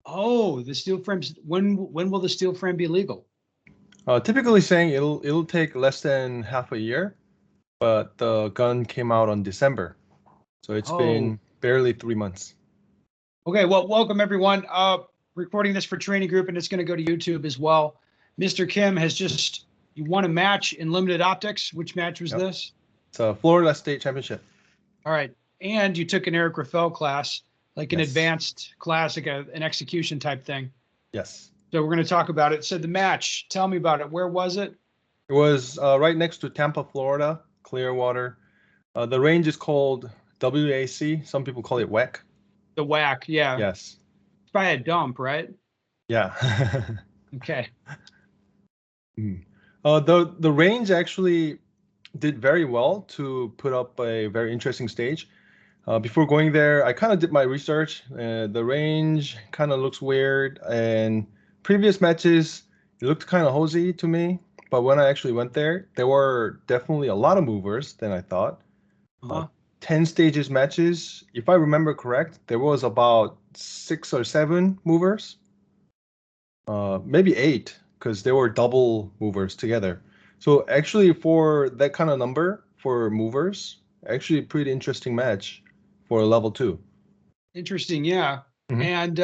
Oh, the steel frames. When will the steel frame be legal? Typically saying it'll take less than half a year, but the gun came out on December, so it's Oh, been barely 3 months. okay. Well, welcome everyone. Recording this for Training Group, and it's going to go to YouTube as well. Mr. Kim has just you won a match in limited optics. Which match was Yep. this? It's a Florida State Championship. All right. And you took an Eric Grauffel class, like an Yes. advanced class, like an execution type thing. Yes. So we're going to talk about it. So the match, tell me about it. Where was it? It was right next to Tampa, Florida, Clearwater. The range is called WAC. Some people call it WEC. The whack. Yeah. Yes. It's by a dump, right? Yeah. Okay. Mm. The range actually did very well to put up a very interesting stage. Before going there, I kind of did my research. The range kind of looks weird, and previous matches it looked kind of hosey to me. But when I actually went there, there were definitely a lot of movers than I thought. Uh, Uh-huh. 10 stages matches, if I remember correct, there was about 6 or 7 movers, maybe 8, because there were double movers together. So actually, for that kind of number for movers, actually pretty interesting match for a level 2. Interesting. Yeah. Hmm. And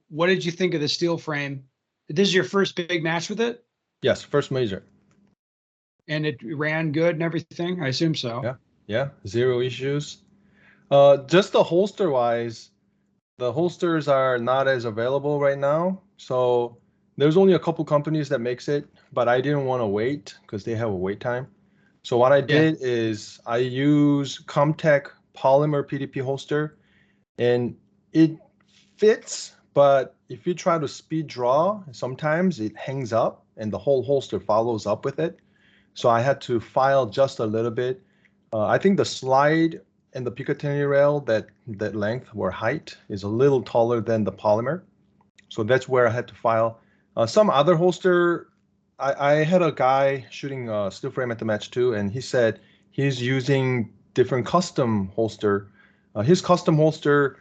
what did you think of the steel frame? This is your first big match with it, Yes, first major. and it ran good and everything. I assume so. Yeah, yeah, zero issues. Just the holster wise, the holsters are not as available right now. So there's only a couple companies that makes it, but I didn't want to wait because they have a wait time. So what I Yeah. did is I use Comtech polymer PDP holster, and it fits, but if you try to speed draw, sometimes it hangs up and the whole holster follows up with it. So I had to file just a little bit. I think the slide and the Picatinny rail, that length or height is a little taller than the polymer. So that's where I had to file. Some other holster, I had a guy shooting steel frame at the match too, and he said he's using different custom holster. His custom holster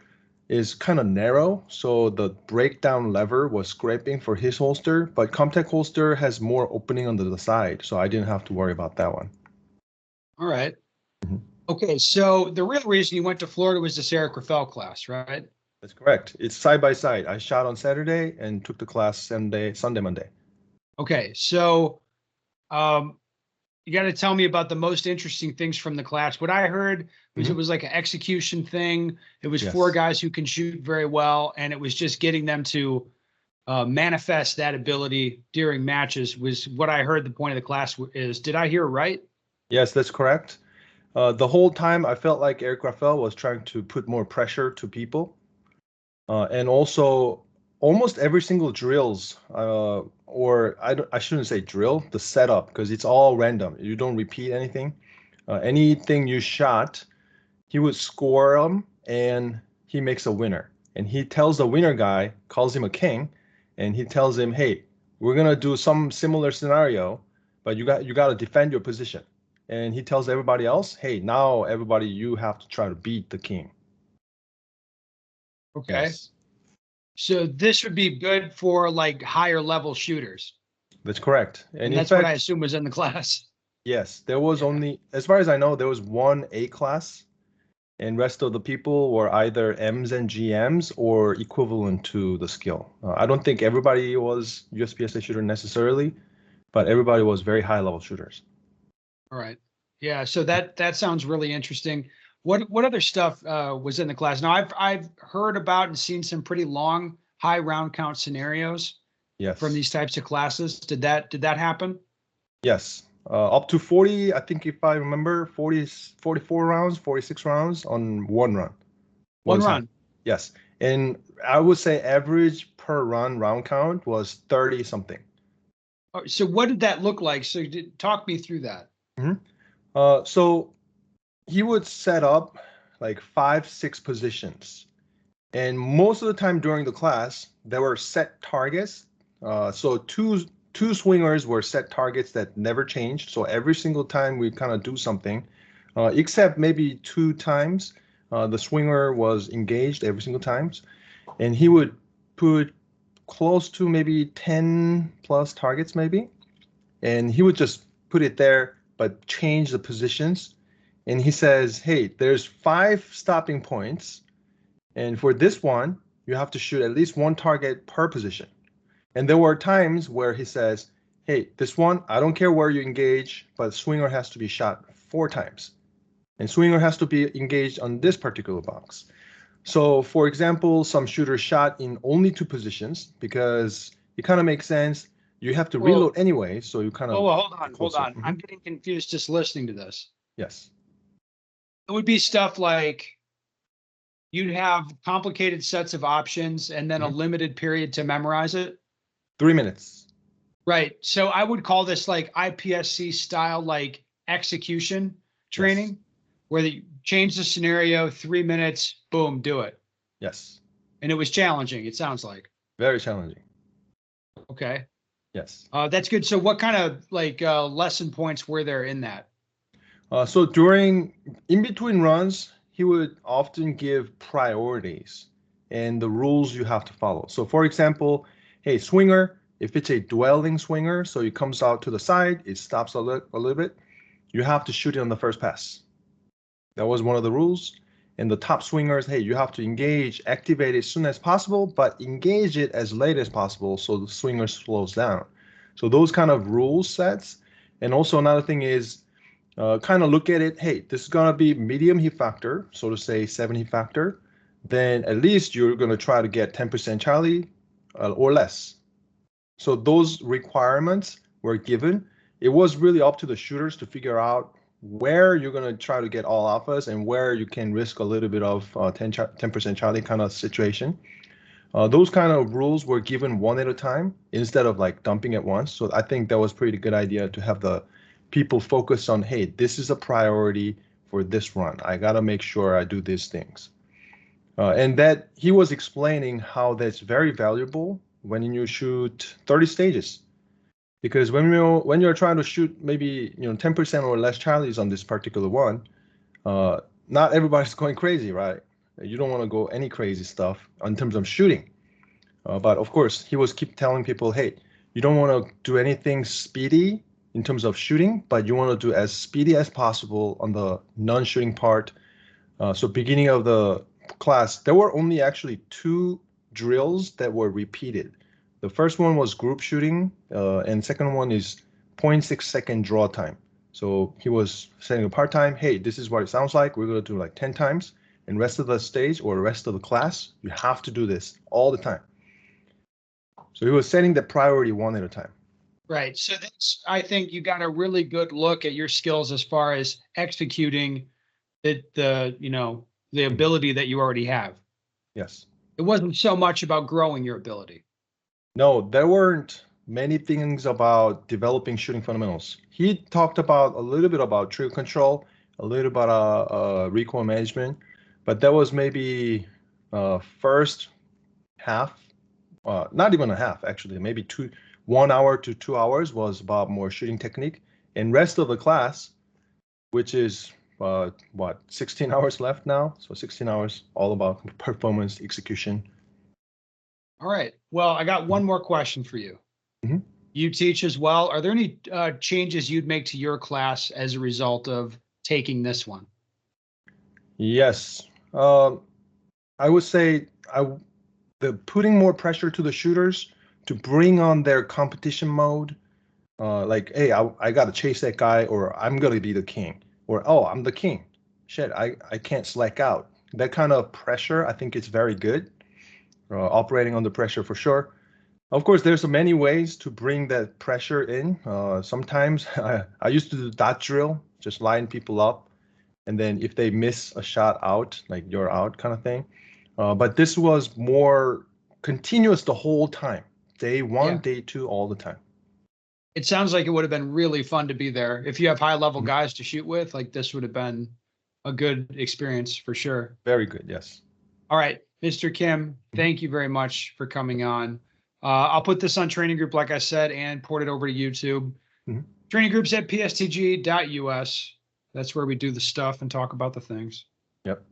is kind of narrow, so the breakdown lever was scraping for his holster, but Comtech holster has more opening on the side, so I didn't have to worry about that one. All right. Mhm. Okay. So the real reason you went to Florida was this Eric Grauffel class, right? That's correct. It's side by side. I shot on Saturday and took the class Sunday, Monday. Okay. So um, you got to tell me about the most interesting things from the class. What I heard was it Mhm. was like an execution thing. It was 4 guys Yes. who can shoot very well, and it was just getting them to manifest that ability during matches. Was what I heard. The point of the class is. Did I hear right? Yes, that's correct. The whole time I felt like Eric Grauffel was trying to put more pressure to people. And also almost every single drills, or I shouldn't say drill, the setup, because it's all random. You don't repeat anything. Anything you shot, he would score them and he makes a winner. And he tells the winner guy, calls him a king, and he tells him, hey, we're gonna do some similar scenario, but you got to defend your position. And he tells everybody else, hey, now everybody, you have to try to beat the king. Okay. Yes, So this would be good for like higher level shooters, that's correct. And and in that's what I fact, assume was in the class. yes, there was Yeah. only, as far as I know, there was one A class, and rest of the people were either M's and GM's or equivalent to the skill. I don't think everybody was USPSA shooter necessarily, but everybody was very high level shooters. All right. Yeah. So that sounds really interesting. What other stuff was in the class? Now I've heard about and seen some pretty long high round count scenarios from Yes, these types of classes. Did that happen? yes. Up to 40, I think if I remember, 40, 44 rounds, 46 rounds on one run One was run. happening. Yes. And I would say average per run round count was 30 something. So what did that look like? So talk me through that. Mhm. So he would set up like 5, 6 positions. And most of the time during the class, there were set targets. So two swingers were set targets that never changed. So every single time we kind of do something, except maybe 2 times, the swinger was engaged every single times, and he would put close to maybe 10 plus targets maybe, and he would just put it there but change the positions. And he says, hey, there's 5 stopping points, and for this one you have to shoot at least 1 target per position. And there were times where he says, hey, this one, I don't care where you engage, but swinger has to be shot 4 times, and swinger has to be engaged on this particular box. So for example, some shooters shot in only 2 positions because it kind of makes sense. You have to reload anyway, so you kind of. Oh, hold on. Mm-hmm. I'm getting confused just listening to this. Yes. It would be stuff like you'd have complicated sets of options and then a limited period to memorize it. 3 minutes. Right. So I would call this like IPSC style, like execution training, Yes. where you change the scenario, 3 minutes, boom, do it. Yes. And it was challenging, it sounds like. Very challenging. Okay. Yes. That's good. So what kind of like lesson points were there in that? So in between runs, he would often give priorities and the rules you have to follow. So for example, hey, swinger, if it's a dwelling swinger, so it comes out to the side, it stops a little bit, you have to shoot it on the first pass. That was one of the rules. And the top swingers, hey, you have to engage, activate it as soon as possible, but engage it as late as possible so the swinger slows down. So those kind of rule sets. And also another thing is kind of look at it, hey, this is going to be medium heat factor, so to say 7 heat factor, then at least you're going to try to get 10% Charlie or less. So those requirements were given. It was really up to the shooters to figure out where you're going to try to get all alphas and where you can risk a little bit of 10% Charlie kind of situation. Those kind of rules were given one at a time instead of like dumping at once. So I think that was pretty good idea to have the people focus on, hey, this is a priority for this run. I got to make sure I do these things. And that he was explaining how that's very valuable when you shoot 30 stages. Because when you're trying to shoot maybe 10% or less Charlies on this particular one, not everybody's going crazy, right? You don't want to go any crazy stuff in terms of shooting. But of course, he was keep telling people, hey, you don't want to do anything speedy in terms of shooting, but you want to do as speedy as possible on the non-shooting part. So beginning of the class, there were only actually 2 drills that were repeated. The first one was group shooting, and second one is 0.6 second draw time. So he was setting a part time. Hey, this is what it sounds like. We're going to do like 10 times. And rest of the stage or rest of the class, you have to do this all the time. So he was setting the priority one at a time. Right. So that's, I think you got a really good look at your skills as far as executing the ability that you already have. Yes. It wasn't so much about growing your ability. No, there weren't many things about developing shooting fundamentals. He talked about a little bit about trigger control, a little about recoil management, but that was maybe first half, not even a half actually, maybe 1 hour to 2 hours was about more shooting technique, and rest of the class, which is 16 hours left now, so 16 hours all about performance execution. All right. Well, I got one more question for you. Mm-hmm. You teach as well. Are there any changes you'd make to your class as a result of taking this one? Yes. I would say the putting more pressure to the shooters to bring on their competition mode. Like, hey, I got to chase that guy, or I'm going to be the king, or, oh, I'm the king. Shit, I can't slack out. That kind of pressure, I think it's very good. Operating under pressure for sure. Of course, there's many ways to bring that pressure in. Sometimes I used to do dot drill, just line people up, and then if they miss a shot out, like you're out kind of thing. But this was more continuous the whole time. Day 1, day 2, all the time. It sounds like it would have been really fun to be there. If you have high level guys to shoot with, like this would have been a good experience for sure. Very good, yes. All right, Mr. Kim, thank you very much for coming on. I'll put this on Training Group, like I said, and port it over to YouTube. Training Group's at pstg.us. That's where we do the stuff and talk about the things. Yep.